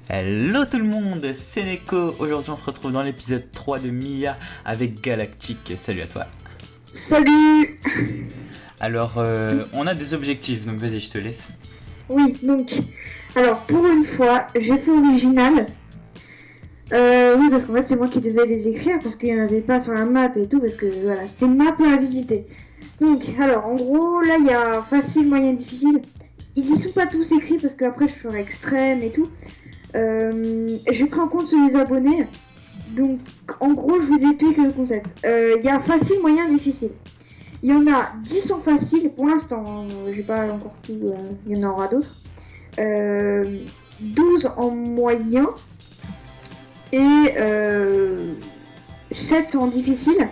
Hello tout le monde, c'est Neko. Aujourd'hui on se retrouve dans l'épisode 3 de Mia avec Galactique. Salut à toi. Salut. Alors on a des objectifs, donc vas-y je te laisse. Oui, donc, alors pour une fois, j'ai fait original. Oui, parce qu'en fait c'est moi qui devais les écrire parce qu'il n'y en avait pas sur la map et tout, parce que voilà, c'était une map à visiter. Donc, alors en gros, là il y a facile, moyen, difficile. Ils y sont pas tous écrits parce qu'après je ferai extrême et tout. J'ai pris en compte ceux des abonnés. Donc en gros, je vous explique le concept. Il y a facile, moyen, difficile. Il y en a 10 en facile, pour l'instant, j'ai pas encore tout, il y en aura d'autres. 12 en moyen et 7 en difficile.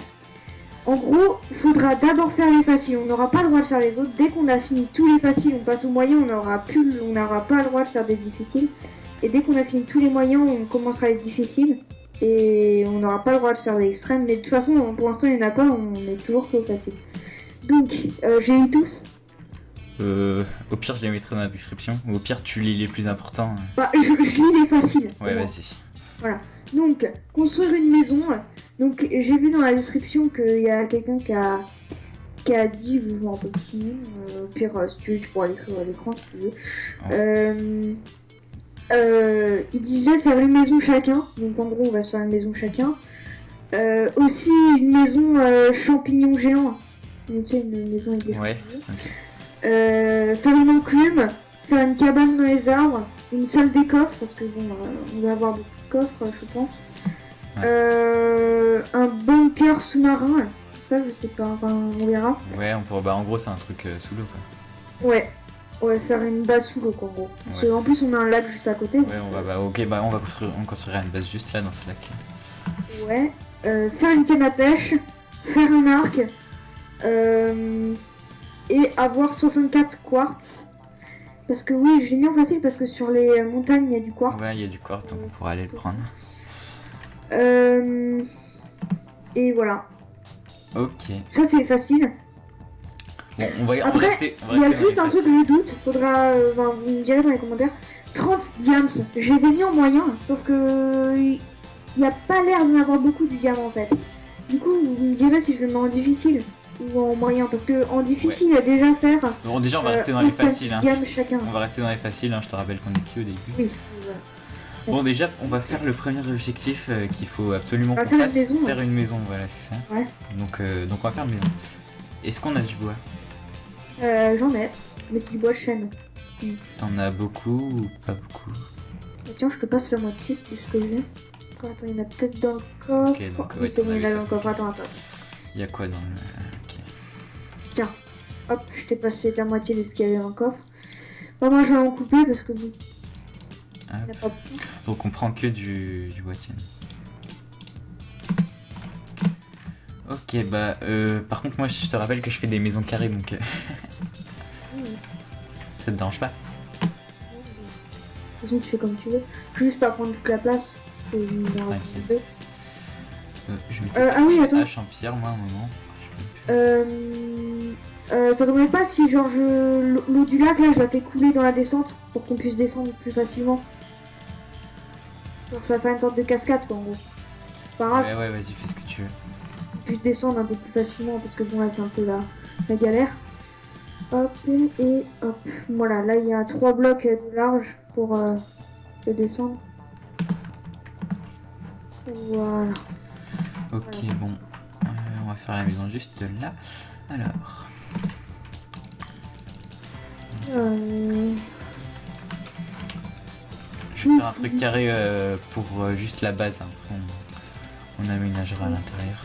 En gros, il faudra d'abord faire les faciles, on n'aura pas le droit de faire les autres. Dès qu'on a fini tous les faciles, on passe au moyen, on n'aura pas le droit de faire des difficiles. Et dès qu'on a fini tous les moyens, on commencera les difficiles. Et on n'aura pas le droit de faire des extrêmes. Mais de toute façon, pour l'instant, il n'y en a pas, on est toujours qu'au facile. Donc, j'ai eu tous. Au pire je les mettrai dans la description, ou au pire tu lis les plus importants. Bah, je lis les faciles. Ouais, vas-y. Voilà. Donc, construire une maison. Donc, j'ai vu dans la description qu'il y a quelqu'un qui a dit, je me rappelle plus son nom, au pire, si tu veux, tu pourras l'écrire à l'écran si tu veux. Il disait faire une maison chacun. Donc, en gros, on va se faire une maison chacun. Aussi, une maison champignon géant. Donc, c'est une maison avec des Ouais. faire une enclume, faire une cabane dans les arbres, une salle des coffres, parce que bon, on va avoir beaucoup de coffres, je pense. Ouais. Un bunker sous-marin, ça je sais pas, enfin, on verra. Ouais, on pourra. Bah en gros c'est un truc sous l'eau quoi. Ouais, on va faire une base sous l'eau quoi, en gros. Parce que, en plus on a un lac juste à côté. Ouais, on construira une base juste là dans ce lac. Ouais, faire une canne à pêche, faire un arc, et avoir 64 quartz. Parce que oui, je l'ai mis en facile parce que sur les montagnes il y a du quartz. Ouais, il y a du quartz donc on pourra aller le prendre. Et voilà. Ok. Ça c'est facile. Bon, on va Après, rester. il y a juste un truc que je doute, faudra, vous me direz dans les commentaires. 30 diams, je les ai mis en moyen, sauf que il n'y a pas l'air d'en avoir beaucoup du diamant en fait. Du coup, vous me direz si je le mets en difficile ou en moyen, parce que en difficile, il y a déjà faire. Bon, déjà on va rester dans les faciles. Hein. Chacun. On va rester dans les faciles, hein. Je te rappelle qu'on est qui au début. Oui, voilà. Bon, déjà, on va faire le premier objectif qu'il faut absolument On va qu'on faire fasse. une maison, Faire une maison, voilà, c'est ça. Ouais. Donc on va faire une maison. Est-ce qu'on a du bois? J'en ai, mais c'est du bois de chêne. T'en as beaucoup ou pas beaucoup? Tiens, je te passe la moitié, c'est ce que j'ai. Attends, il y en a peut-être dans le coffre. Ok, donc, Oui, ouais, c'est t'en bon, as il eu est dans le 60. coffre. Attends. Il y a quoi dans le... Ok. Tiens, hop, je t'ai passé la moitié de ce qu'il y avait dans le coffre. Bah, moi, je vais en couper parce que bon, il n'y a pas beaucoup. Donc on prend que du bois de chêne. Ok, bah par contre moi je te rappelle que je fais des maisons carrées donc ça te dérange pas? De toute façon, tu fais comme tu veux. Juste pas prendre toute la place. C'est une T'inquiète. Je m'étais Ah oui, attends. hache en pierre moi à un moment. Ça t'embête pas si genre l'eau du lac là je la fais couler dans la descente pour qu'on puisse descendre plus facilement. Genre ça fait une sorte de cascade quoi en gros. C'est pas grave, Ouais, vas-y, fais ce que tu veux. qu'on puisse descendre un peu plus facilement parce que bon là c'est un peu la galère. Hop et hop. Voilà, là il y a 3 blocs de large pour le descendre. Voilà. Ok, Voilà. bon. On va faire la maison juste là. Alors. Je vais faire un truc carré pour juste la base. Hein. Après, on aménagera à l'intérieur.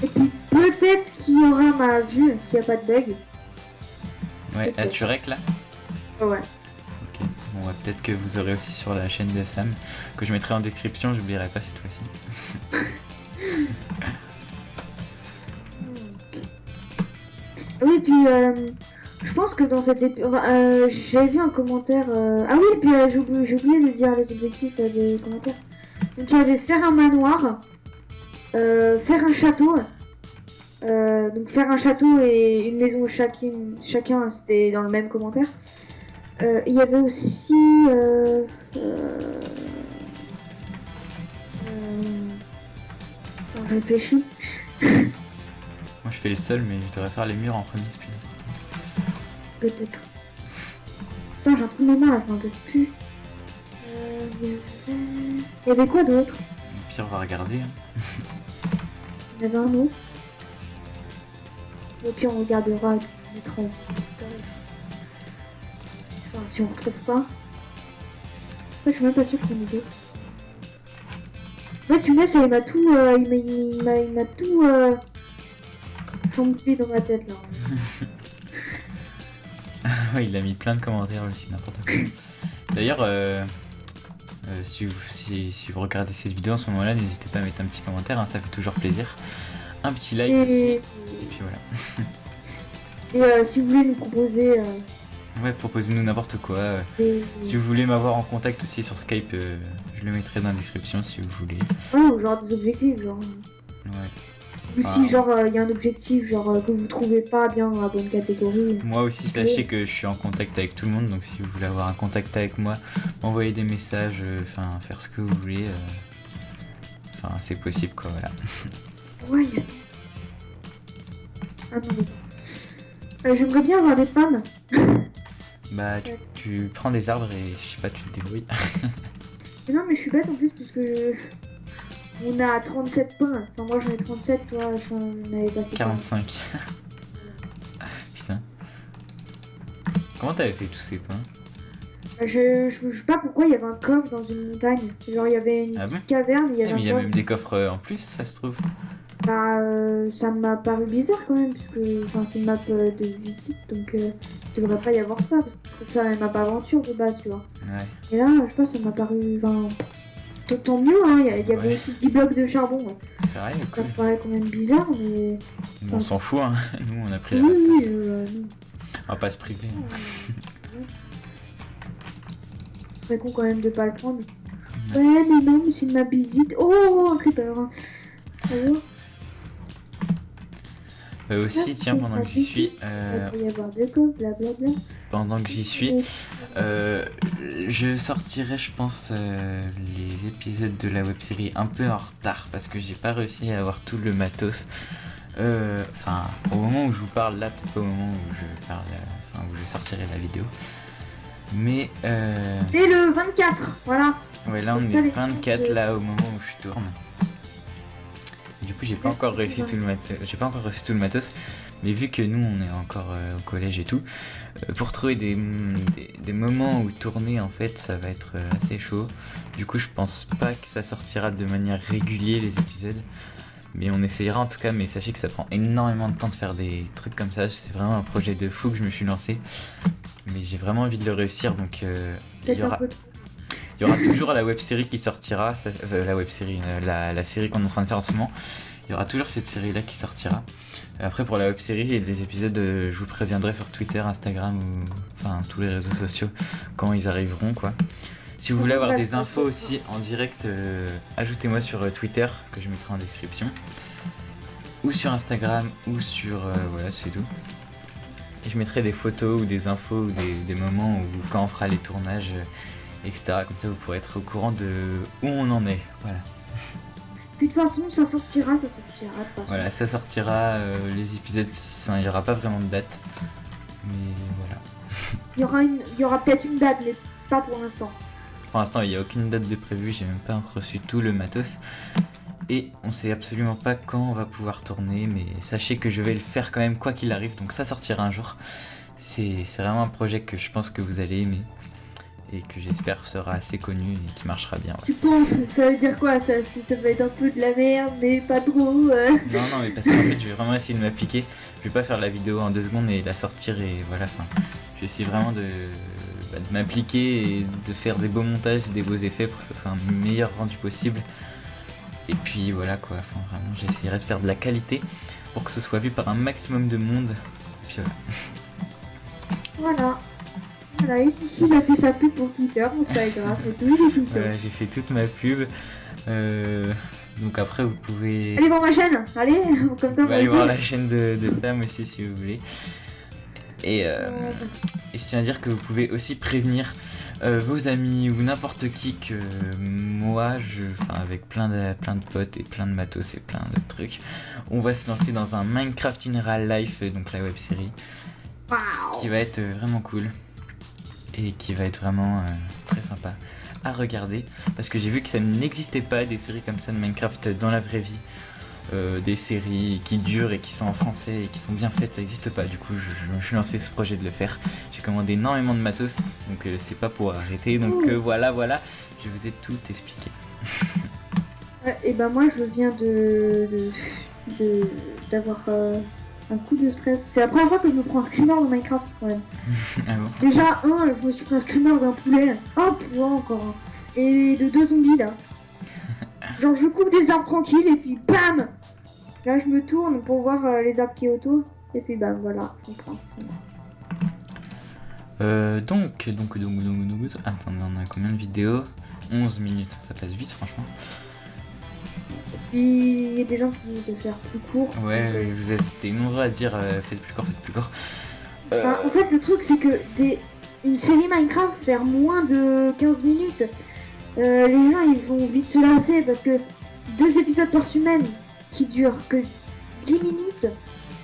Et puis peut-être qu'il y aura ma vue s'il n'y a pas de bug. Ouais, ah, tu rec là? Ouais. Ok, bon, ouais, peut-être que vous aurez aussi sur la chaîne de Sam, que je mettrai en description, j'oublierai pas cette fois-ci. Oui, puis je pense que dans cet épisode, j'avais vu un commentaire. Ah oui, puis j'ai oublié de dire les objectifs des commentaires. Donc il y avait faire un manoir, faire un château, Donc faire un château et une maison chacun, c'était dans le même commentaire. Il y avait aussi... je réfléchis. Moi je fais les sols, mais je devrais faire les murs en premier. Peut-être. Putain, j'ai un trou de mémoire là, je m'en rappelle plus. Il y avait quoi d'autre? Au pire, on va regarder. Hein. Il y en avait un autre. Au pire, on regardera. On mettra en... Enfin, si on retrouve pas. En fait, je suis même pas sûre qu'on est d'autres. En fait, tu me laisses, il m'a tout... il m'a tout... chamboulé dans ma tête, là. Ouais, il a mis plein de commentaires aussi, n'importe quoi. D'ailleurs, si vous regardez cette vidéo en ce moment-là, n'hésitez pas à mettre un petit commentaire, hein, ça fait toujours plaisir. Un petit like aussi. Et puis voilà. Et si vous voulez nous proposer... Ouais, proposez-nous n'importe quoi. Si vous voulez m'avoir en contact aussi sur Skype, je le mettrai dans la description si vous voulez. Oh, genre des objectifs, genre... Ouais. Ou si genre il y a un objectif genre que vous trouvez pas bien dans la bonne catégorie. Moi aussi sachez que je suis en contact avec tout le monde, donc si vous voulez avoir un contact avec moi, m'envoyer des messages, enfin faire ce que vous voulez, enfin c'est possible quoi, voilà. Ouais, il y a... Ah non, j'aimerais bien avoir des pommes. Bah tu prends des arbres et je sais pas, tu te débrouilles. Mais non mais je suis bête en plus parce que... On a 37 points. Enfin, moi j'en ai 37, toi j'en avais passé 45. Putain. Comment t'avais fait tous ces points? Je sais pas pourquoi il y avait un coffre dans une montagne. Genre il y avait une petite caverne. Il y avait mais il y a même des coffres en plus, ça se trouve. Bah, ça m'a paru bizarre quand même, puisque c'est une map de visite, donc il devrait pas y avoir ça, parce que ça une map aventure de base, tu vois. Ouais. Et là, je sais pas, ça m'a paru. Tant mieux, hein, il y avait aussi 10 blocs de charbon. C'est vrai, ça me paraît quand même bizarre, mais... Bon, on s'en fout, hein. Nous on a pris la oui, on va pas se priver. Ce serait con quand même de pas le prendre. Ouais, mais non, mais c'est une map visite. Oh, un creeper. Aussi, tiens, pendant que j'y suis... Il va y avoir deux coffres, blablabla. Pendant que j'y suis, je sortirai, je pense, les épisodes de la web-série un peu en retard parce que j'ai pas réussi à avoir tout le matos. Enfin, au moment où je vous parle là, peut-être pas au moment où je parle, enfin où je sortirai la vidéo. Mais et le 24, voilà. Ouais, là on est 24 là au moment où je tourne. Et du coup, j'ai pas encore réussi tout le matos. Mais vu que nous on est encore au collège et tout, pour trouver des moments où tourner en fait ça va être assez chaud. Du coup je pense pas que ça sortira de manière régulière les épisodes. Mais on essayera en tout cas, mais sachez que ça prend énormément de temps de faire des trucs comme ça. C'est vraiment un projet de fou que je me suis lancé. Mais j'ai vraiment envie de le réussir, donc il y aura toujours la web série qui sortira, la série qu'on est en train de faire en ce moment. Il y aura toujours cette série là qui sortira. Après pour la web série et les épisodes, je vous préviendrai sur Twitter, Instagram ou enfin tous les réseaux sociaux quand ils arriveront quoi. Si vous voulez avoir des infos aussi en direct, ajoutez-moi sur Twitter que je mettrai en description, ou sur Instagram ou sur voilà c'est tout. Et je mettrai des photos ou des infos ou des moments où quand on fera les tournages, etc. Comme ça vous pourrez être au courant de où on en est. Voilà. Puis de toute façon ça sortira. Voilà, ça sortira, les épisodes, il n'y aura pas vraiment de date. Mais voilà. Il y aura peut-être une date, mais pas pour l'instant. Pour l'instant, il n'y a aucune date de prévue, j'ai même pas encore reçu tout le matos. Et on sait absolument pas quand on va pouvoir tourner, mais sachez que je vais le faire quand même quoi qu'il arrive, donc ça sortira un jour. C'est vraiment un projet que je pense que vous allez aimer. Et que j'espère sera assez connu et qui marchera bien. Ouais. Tu penses? Ça veut dire quoi? Ça va être un peu de la merde, mais pas trop. Non, mais parce qu'en fait, je vais vraiment essayer de m'appliquer. Je vais pas faire la vidéo en 2 secondes et la sortir et voilà. Enfin, je vais essayer vraiment de m'appliquer et de faire des beaux montages, des beaux effets pour que ça soit un meilleur rendu possible. Et puis voilà quoi. Enfin, vraiment, j'essaierai de faire de la qualité pour que ce soit vu par un maximum de monde. Et puis voilà. Voilà, il a fait sa pub pour Twitter, c'est pas grave, tout. Voilà, j'ai fait toute ma pub. Donc après vous pouvez Allez voir ma chaîne, allez, comme ça, aller voir vas-y. la chaîne de Sam aussi si vous voulez. Et je tiens à dire que vous pouvez aussi prévenir vos amis ou n'importe qui que moi, avec plein de potes et plein de matos et plein de trucs, on va se lancer dans un Minecraft in Real Life, donc la web série, qui va être vraiment cool et qui va être vraiment très sympa à regarder, parce que j'ai vu que ça n'existait pas des séries comme ça de Minecraft dans la vraie vie. Des séries qui durent et qui sont en français et qui sont bien faites, ça n'existe pas. Du coup, je me suis lancé ce projet de le faire. J'ai commandé énormément de matos, donc c'est pas pour arrêter. Donc voilà, je vous ai tout expliqué. Et ben moi, je viens d'avoir un coup de stress. C'est la première fois que je me prends un screamer dans Minecraft quand même. Ah bon. Déjà, je me suis pris un screamer d'un poulet. Oh, poulet encore. Et de 2 zombies là. Genre, je coupe des arbres tranquilles et puis bam! Là, je me tourne pour voir les arbres qui est autour. Et puis bam, voilà. Je me prends un screamer. Donc. Attendez, on a combien de vidéos? 11 minutes, ça passe vite franchement. Et puis, il y a des gens qui disent de faire plus court. Ouais, vous êtes des nombreux à dire faites plus court. Enfin, en fait, le truc, c'est que une série Minecraft faire moins de 15 minutes, les gens ils vont vite se lasser parce que 2 épisodes par semaine qui durent que 10 minutes,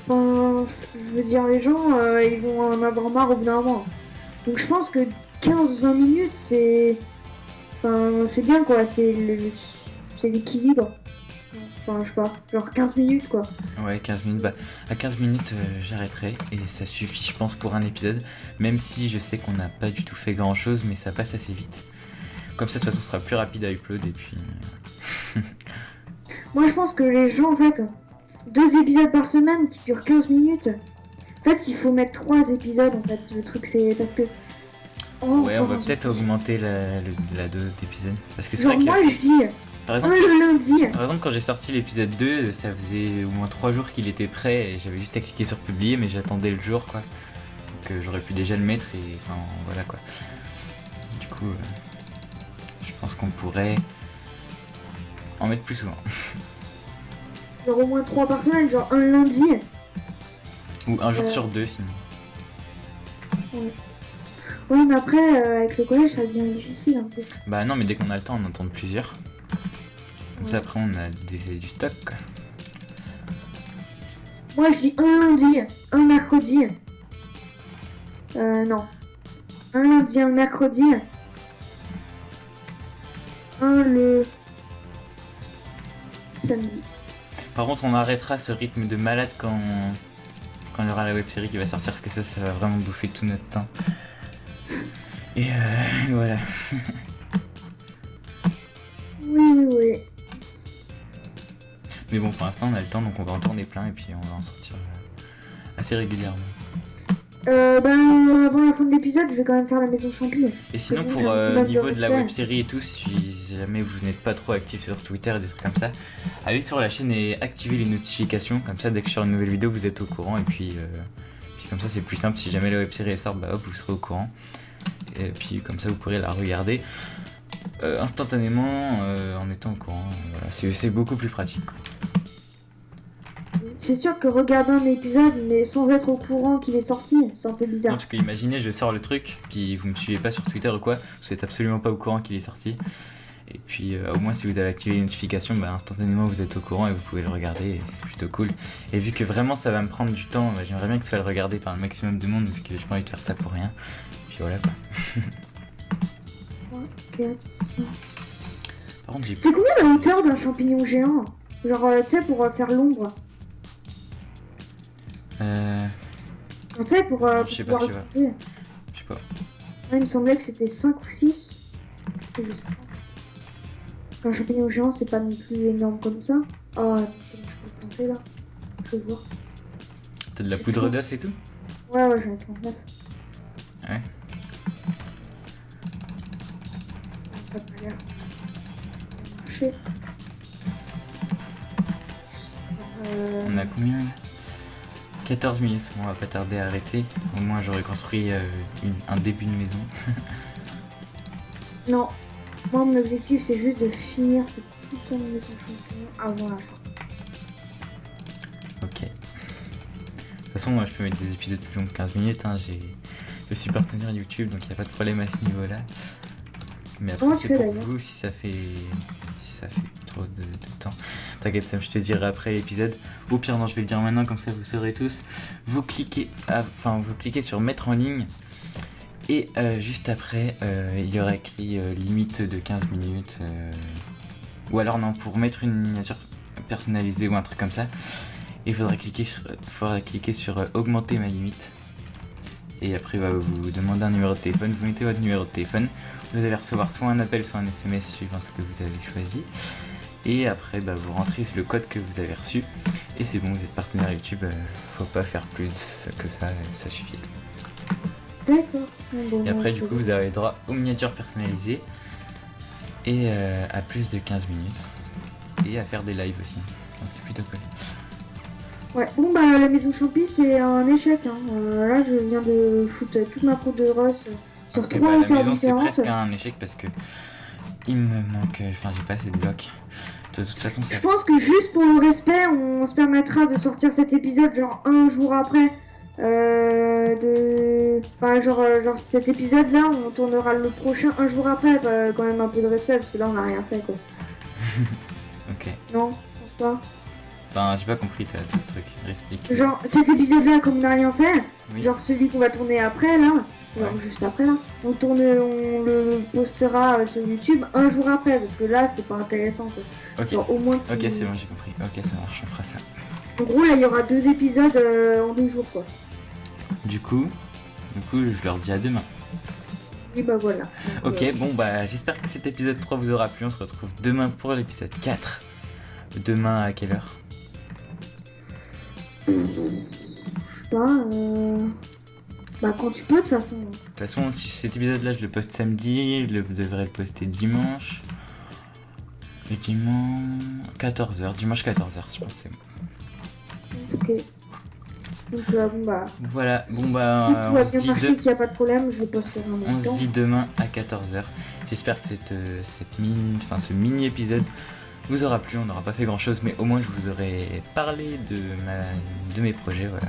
enfin, je veux dire, les gens ils vont en avoir marre au bout d'un moment. Donc je pense que 15-20 minutes c'est. Enfin, c'est bien quoi, c'est l'équilibre. Enfin, je sais pas, genre 15 minutes quoi. Ouais, 15 minutes. Bah, à 15 minutes, j'arrêterai et ça suffit, je pense, pour un épisode. Même si je sais qu'on n'a pas du tout fait grand chose, mais ça passe assez vite. Comme ça, de toute façon, ce sera plus rapide à upload et puis. Moi, je pense que les gens, en fait, 2 épisodes par semaine qui durent 15 minutes. En fait, il faut mettre 3 épisodes. En fait, le truc, c'est parce que. Ouais, on va peut-être augmenter la dose d'épisodes. Parce que c'est genre, vrai que. moi, je dis. Par exemple, le lundi. Par exemple, quand j'ai sorti l'épisode 2, ça faisait au moins 3 jours qu'il était prêt et j'avais juste à cliquer sur publier, mais j'attendais le jour quoi. Donc j'aurais pu déjà le mettre et enfin voilà quoi. Du coup, je pense qu'on pourrait en mettre plus souvent. Genre au moins 3 par semaine, genre un lundi. Ou un jour sur 2 sinon. Ouais, mais après, avec le collège, ça devient difficile un peu. Bah non, mais dès qu'on a le temps, on en tourne plusieurs. Comme ça, après, on a du stock quoi. Moi, je dis un lundi, un mercredi. Non. Un lundi, un mercredi. Un le samedi. Par contre, on arrêtera ce rythme de malade quand il y aura la web série qui va sortir, parce que ça va vraiment bouffer tout notre temps. Et voilà. Oui. Mais bon, pour l'instant, on a le temps, donc on va en tourner plein et puis on va en sortir assez régulièrement. Avant la fin de l'épisode, je vais quand même faire la maison champi. Et sinon, bon, pour j'ai un petit niveau peu de la respect. web série et tout, si jamais vous n'êtes pas trop actif sur Twitter et des trucs comme ça, allez sur la chaîne et activez les notifications. Comme ça, dès que je sors une nouvelle vidéo, vous êtes au courant. Et puis comme ça, c'est plus simple. Si jamais la web série sort, bah hop, vous serez au courant. Et puis comme ça, vous pourrez la regarder instantanément en étant au courant. Voilà, c'est beaucoup plus pratique quoi. C'est sûr que regarder un épisode, mais sans être au courant qu'il est sorti, c'est un peu Non, bizarre. parce que imaginez, je sors le truc, puis vous me suivez pas sur Twitter ou quoi, vous êtes absolument pas au courant qu'il est sorti. Et puis au moins si vous avez activé les notifications, bah, instantanément vous êtes au courant et vous pouvez le regarder, et c'est plutôt cool. Et vu que vraiment ça va me prendre du temps, bah, j'aimerais bien que ça soit le regarder par le maximum de monde, vu que j'ai pas envie de faire ça pour rien. Puis voilà quoi. Par contre j'ai... C'est combien la hauteur d'un champignon géant? Genre, tu sais, pour faire l'ombre. Tu sais, pour Je sais pas, pouvoir je sais le pas. couper. Je sais pas. Ouais, il me semblait que c'était 5 ou 6. Je sais pas. Un champignon géant, c'est pas non plus énorme comme ça. Oh, attends, c'est bon, je peux le planter là. Je veux voir. T'as de la poudre d'os et tout? Ouais, j'en ai 39. Ouais. Ça a pas l'air. Marcher. On a combien là? 14 minutes, on va pas tarder à arrêter. Au moins j'aurais construit un début de maison. Non. Moi, mon objectif, c'est juste de finir cette putain de maison champion avant la fin. Ok. De toute façon, moi, je peux mettre des épisodes plus longs que 15 minutes. Hein. Je suis partenaire YouTube, donc il n'y a pas de problème à ce niveau-là. Mais après, Comment tu c'est fais, pour d'ailleurs vous si ça fait trop de temps. T'inquiète, Sam, je te dirai après l'épisode. Au pire, non, je vais le dire maintenant, comme ça vous saurez tous. Vous cliquez sur mettre en ligne. Et juste après, il y aura écrit limite de 15 minutes. Ou alors, non, pour mettre une miniature personnalisée ou un truc comme ça, il faudra cliquer sur augmenter ma limite. Et après, vous demandez un numéro de téléphone, vous mettez votre numéro de téléphone. Vous allez recevoir soit un appel, soit un SMS suivant ce que vous avez choisi. Et après, vous rentrez le code que vous avez reçu. Et c'est bon, vous êtes partenaire YouTube. Faut pas faire plus que ça, ça suffit. D'accord. Bon, Et après, du coup, vous avez droit aux miniatures personnalisées. Et à plus de 15 minutes. Et à faire des lives aussi. Donc c'est plutôt cool. Ouais, bon bah la maison champi c'est un échec. Hein. Là je viens de foutre toute ma cour de Ross sur 3 la hauteurs maison, c'est différentes. presque un échec parce que il me manque. Enfin, j'ai pas assez de blocs. De toute façon, ça. Je pense que juste pour le respect, on se permettra de sortir cet épisode genre un jour après. Enfin, genre cet épisode là, on tournera le prochain un jour après. Quand même un peu de respect parce que là on a rien fait quoi. Ok. Non, je pense pas. Enfin, j'ai pas compris ton truc. Explique. Genre cet épisode là, comme on n'a rien fait, Oui. genre celui qu'on va tourner après là, genre Ouais. juste après là, on le postera sur YouTube un jour après parce que là c'est pas intéressant quoi. Ok. Genre au moins. Ok, c'est bon, j'ai compris. Ok, ça marche, on fera ça. En gros là il y aura 2 épisodes en 2 jours quoi. Du coup, je leur dis à demain. Et bah voilà. Donc, Ok, bon j'espère que cet épisode 3 vous aura plu. On se retrouve demain pour l'épisode 4. Demain à quelle heure? je sais pas. Bah quand tu peux de toute façon. De toute façon, si cet épisode-là, je le poste samedi, je devrais le poster dimanche. Et dimanche 14h, dimanche 14h, je pense que c'est bon. Ok. Donc bon bah. Voilà, si tout a on bien se dit marché, qu'il n'y a pas de problème, je le posterai en même on se temps. dit demain à 14h. J'espère que ce mini épisode vous aura plu. On n'aura pas fait grand chose, mais au moins je vous aurai parlé de mes projets. Voilà.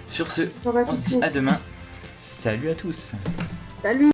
Sur ce, J'aurais on se dit compris. à demain. Salut à tous. Salut.